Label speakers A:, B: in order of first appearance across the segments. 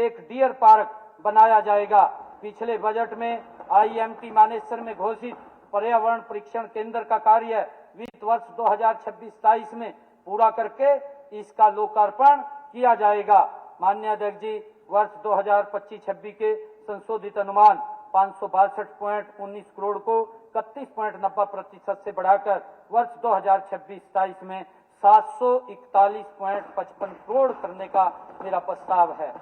A: एक deer park बनाया जाएगा। पिछले बजट में IMT मानेसर में घोषित पर्यावरण परीक्षण केंद्र का कार्य वित्त वर्ष 2026-27 में पूरा करके इसका लोकार्पण किया जाएगा। माननीय अध्यक्ष जी, वर्ष 2025-26 के संशोधित अनुमान 562.19 करोड़ को 31.90% से बढ़ाकर वर्ष 2026-27 में 741.55 करोड़ करने का मेरा प्रस्ताव है।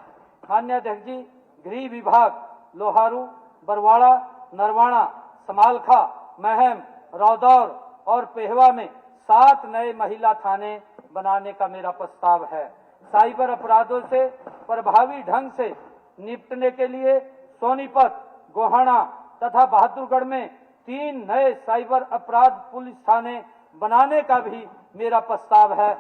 A: माननीय अध्यक्ष जी, गृह विभाग लोहारू, बरवाड़ा, नरवाना, समालखा, महम, रौदौर और पेहवा में 7 नए महिला थाने बनाने का मेरा प्रस्ताव है। साइबर अपराधों से प्रभावी ढंग से निपटने के लिए सोनीपत, गोहाना तथा बहादुरगढ़ में 3 नए साइबर अपराध पुलिस थाने बनाने का भी मेरा प्रस्ताव है।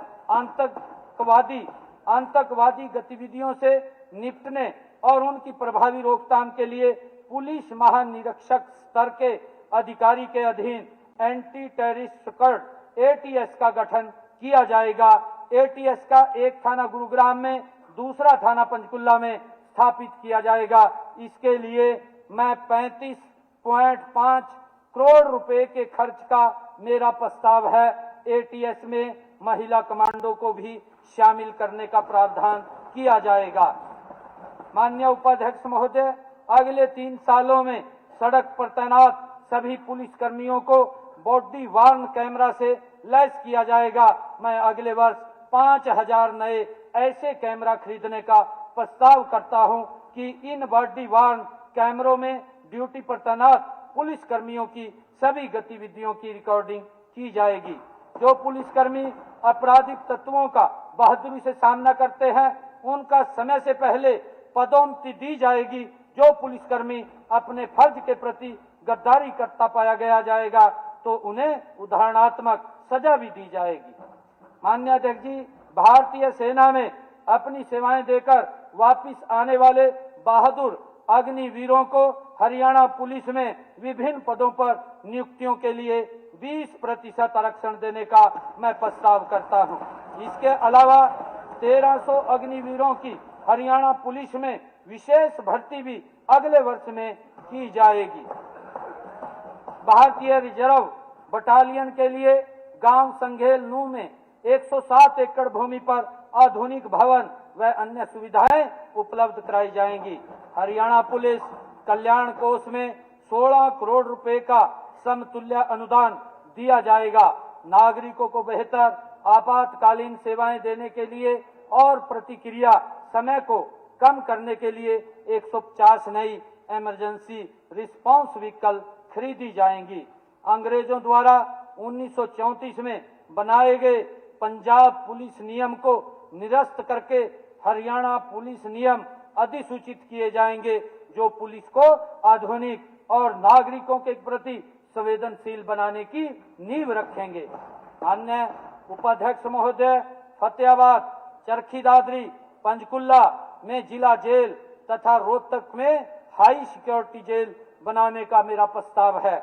A: आतंकवादी गतिविधियों से निपटने और उनकी प्रभावी रोकथाम के लिए पुलिस महानिरीक्षक स्तर के अधिकारी के अधीन एंटी टेररिस्ट स्क्वाड ATS का गठन किया जाएगा। ATS का एक थाना गुरुग्राम में, दूसरा थाना पंचकुला में स्थापित किया जाएगा। इसके लिए मैं 35.5 करोड़ रुपए के खर्च का मेरा प्रस्ताव है। ATS में महिला कमांडो को भी शामिल करने का प्रावधान किया जाएगा। माननीय उपाध्यक्ष महोदय, अगले 3 सालों में सड़क पर तैनात सभी पुलिस कर्मियों को बॉडी वार्न कैमरा से लैस किया जाएगा। मैं अगले वर्ष 5000 नए ऐसे कैमरा खरीदने का प्रस्ताव करता हूं कि इन बॉडी वार्न कैमरों में ड्यूटी पर तैनात पुलिस कर्मियों की सभी गतिविधियों की रिकॉर्डिंग की जाएगी। जो पुलिसकर्मी आपराधिक तत्वों का बहादुरी से सामना करते हैं, उनका समय से पहले पदोन्नति दी जाएगी। जो पुलिसकर्मी अपने फर्ज के प्रति गद्दारी करता पाया गया जाएगा तो उन्हें उदाहरणात्मक सजा भी दी जाएगी। माननीय अध्यक्ष जी, भारतीय सेना में अपनी सेवाएं देकर वापस आने वाले बहादुर अग्निवीरों को हरियाणा पुलिस में विभिन्न पदों पर नियुक्तियों के लिए 20% आरक्षण देने का मैं प्रस्ताव करता हूं। इसके अलावा 1300 अग्निवीरों की हरियाणा पुलिस में विशेष भर्ती भी अगले वर्ष में की जाएगी। भारतीय रिजर्व बटालियन के लिए गांव संघेल नू में 107 एकड़ भूमि पर आधुनिक भवन व अन्य सुविधाएं उपलब्ध कराई जाएंगी। हरियाणा पुलिस कल्याण कोष में 16 करोड़ रुपए का समतुल्य अनुदान दिया जाएगा। नागरिकों को बेहतर आपातकालीन सेवाएं देने के लिए और प्रतिक्रिया समय को कम करने के लिए 150 नई इमरजेंसी रिस्पांस व्हीकल खरीदी जाएंगी। अंग्रेजों द्वारा 1934 में बनाए गए पंजाब पुलिस नियम को निरस्त करके हरियाणा पुलिस नियम अधिसूचित किए जाएंगे, जो पुलिस को आधुनिक और नागरिकों के प्रति संवेदनशील बनाने की नींव रखेंगे। माननीय उपाध्यक्ष महोदय, फतेहाबाद, चरखी दादरी, पंचकुला में जिला जेल तथा रोहतक में हाई सिक्योरिटी जेल बनाने का मेरा प्रस्ताव है।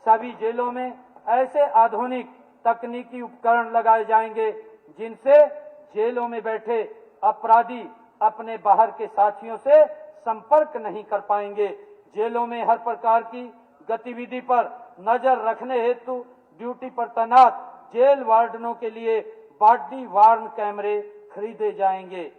A: सभी जेलों में ऐसे आधुनिक तकनीकी उपकरण लगाए जाएंगे जिनसे जेलों में बैठे अपराधी अपने बाहर के साथियों से संपर्क नहीं कर पाएंगे। जेलों में हर प्रकार की गतिविधि पर नजर रखने हेतु ड्यूटी पर तैनात जेल वार्डनों के लिए बॉडी वार्न कैमरे खरीदे जाएंगे।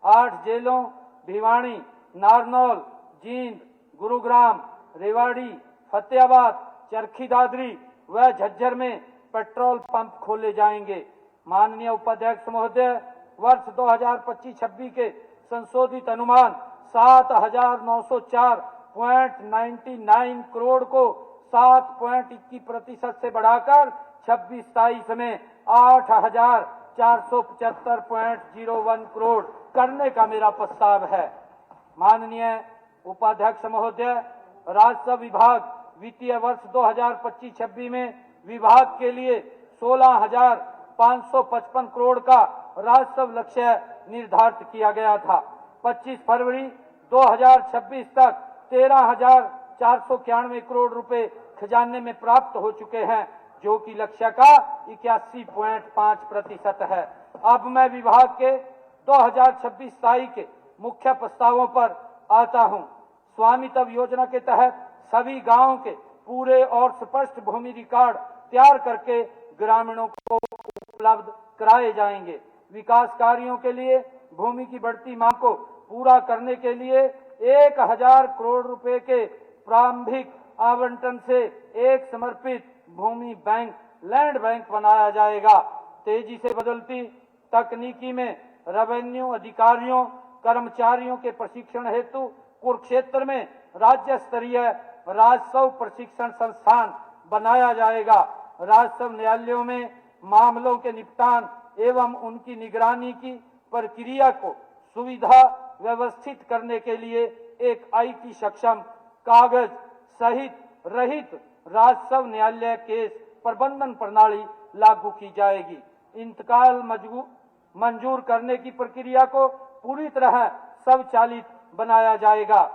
A: 8 जेलों भिवानी, नारनौल, जींद, गुरुग्राम, रेवाड़ी, फतेहाबाद, चरखी दादरी व झज्जर में पेट्रोल पंप खोले जाएंगे। माननीय उपाध्यक्ष महोदय, वर्ष 2025-26 के संशोधित अनुमान 7904.99 करोड़ को 7.21% से बढ़ाकर 26-27 में 8475.01 करोड़ करने का मेरा प्रस्ताव है। माननीय उपाध्यक्ष महोदय, राजस्व विभाग वित्तीय वर्ष 2025-26 में विभाग के लिए 16,555 करोड़ का राजस्व लक्ष्य निर्धारित किया गया था। 25 फरवरी 2026 तक 13,491 करोड़ रुपए खजाने में प्राप्त हो चुके हैं, जो कि लक्ष्य का 81.5% है। अब मैं विभाग के 2026-27 के मुख्य प्रस्तावों पर आता हूं। स्वामित्व योजना के तहत सभी गांवों के पूरे और स्पष्ट भूमि रिकॉर्ड तैयार करके ग्रामीणों को उपलब्ध कराए जाएंगे। विकास कार्यों के लिए भूमि की बढ़ती मांग को पूरा करने के लिए 1000 करोड़ रुपए के प्रारंभिक आवंटन से एक समर्पित भूमि बैंक, लैंड बैंक बनाया जाएगा। तेजी से बदलती तकनीकी में रेवेन्यू अधिकारियों, कर्मचारियों के प्रशिक्षण हेतु कुरुक्षेत्र में राज्य स्तरीय राजस्व प्रशिक्षण संस्थान बनाया जाएगा। राजस्व न्यायालयों में मामलों के निपटान एवं उनकी निगरानी की प्रक्रिया को सुविधा व्यवस्थित करने के लिए एक IT सक्षम, कागज सहित रहित राजस्व न्यायालय केस प्रबंधन प्रणाली लागू की जाएगी। इंतकाल मंजूर करने की प्रक्रिया को पूरी तरह स्वचालित बनाया जाएगा।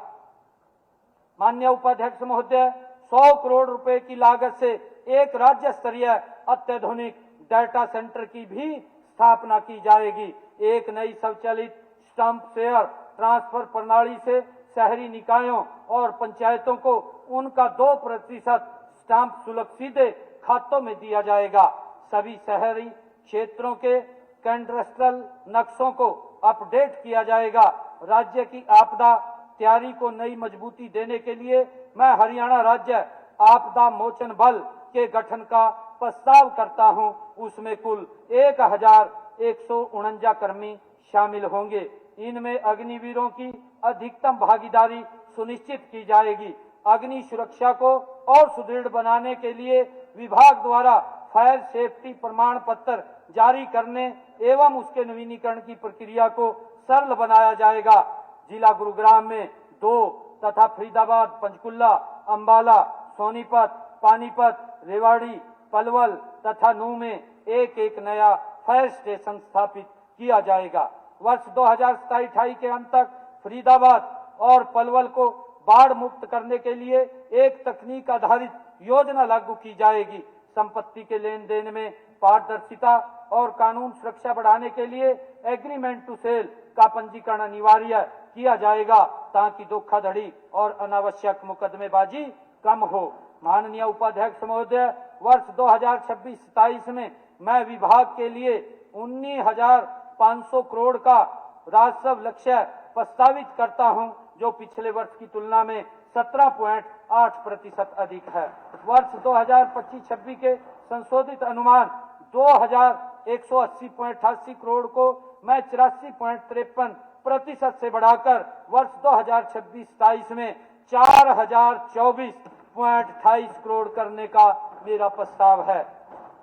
A: माननीय उपाध्यक्ष महोदय, 100 करोड़ रुपए की लागत से एक राज्य स्तरीय अत्याधुनिक डाटा सेंटर की भी स्थापना की जाएगी। एक नई स्वचालित स्टाम्प शेयर ट्रांसफर प्रणाली से शहरी निकायों और पंचायतों को उनका 2% स्टाम्प शुल्क सीधे खातों में दिया जाएगा। सभी शहरी क्षेत्रों के कैडस्ट्रल नक्शों को अपडेट किया जाएगा। राज्य की आपदा तैयारी को नई मजबूती देने के लिए मैं हरियाणा राज्य आपदा मोचन बल के गठन का प्रस्ताव करता हूं। उसमें कुल 1149 कर्मी शामिल होंगे। इनमें अग्निवीरों की अधिकतम भागीदारी सुनिश्चित की जाएगी। अग्नि सुरक्षा को और सुदृढ़ बनाने के लिए विभाग द्वारा फायर सेफ्टी प्रमाण पत्र जारी करने एवं उसके नवीनीकरण की प्रक्रिया को सरल बनाया जाएगा। जिला गुरुग्राम में 2 तथा फरीदाबाद, पंचकुला, अंबाला, सोनीपत, पानीपत, रेवाड़ी, पलवल तथा नूंह में एक नया फायर स्टेशन स्थापित किया जाएगा। वर्ष 2027-28 के अंत तक फरीदाबाद और पलवल को बाढ़ मुक्त करने के लिए एक तकनीक आधारित योजना लागू की जाएगी। संपत्ति के लेन देन में पारदर्शिता और कानून सुरक्षा बढ़ाने के लिए एग्रीमेंट टू सेल का पंजीकरण अनिवार्य किया जाएगा ताकि धोखाधड़ी और अनावश्यक मुकदमेबाजी कम हो। माननीय उपाध्यक्ष महोदय, वर्ष 2026-27 में मैं विभाग के लिए 19,500 करोड़ का राजस्व लक्ष्य प्रस्तावित करता हूं, जो पिछले वर्ष की तुलना में 17.8% अधिक है। वर्ष 2025-26 के संशोधित अनुमान 2180.88 करोड़ को मैं 84.53% से बढ़ाकर वर्ष 2026-27 में 4024.28 करोड़ करने का मेरा प्रस्ताव है।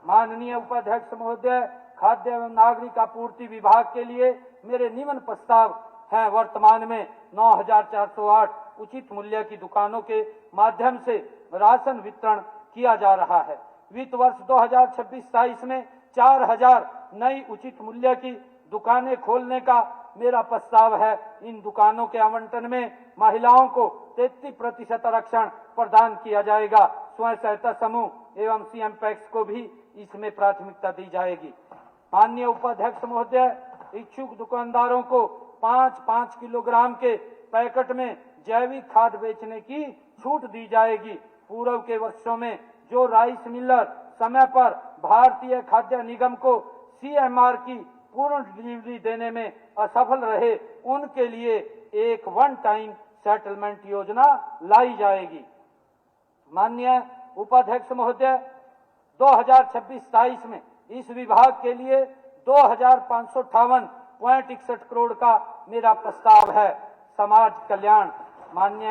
A: माननीय उपाध्यक्ष महोदय, खाद्य एवं नागरिक आपूर्ति विभाग के लिए मेरे निम्न प्रस्ताव हैं। वर्तमान में 9408 उचित मूल्य की दुकानों के माध्यम से राशन वितरण किया जा रहा है। वित्त वर्ष 2026-27 में 4000 नई उचित मूल्य की दुकानें खोलने का मेरा प्रस्ताव है। इन दुकानों के आवंटन में महिलाओं को 33% आरक्षण प्रदान किया जाएगा। स्वयं सहायता समूह एवं CM पैक्स को भी इसमें प्राथमिकता दी जाएगी। माननीय उपाध्यक्ष महोदय, इच्छुक दुकानदारों को 5-5 किलोग्राम के पैकेट में जैविक खाद बेचने की छूट दी जाएगी। पूर्व के वर्षों में जो राइस मिलर समय पर भारतीय खाद्य निगम को CMR की पूर्ण डिलीवरी देने में असफल रहे, उनके लिए एक वन टाइम सेटलमेंट योजना लाई जाएगी। माननीय उपाध्यक्ष महोदय, 2026-27 में इस विभाग के लिए 2558.61 करोड़ का मेरा प्रस्ताव है। समाज कल्याण, माननीय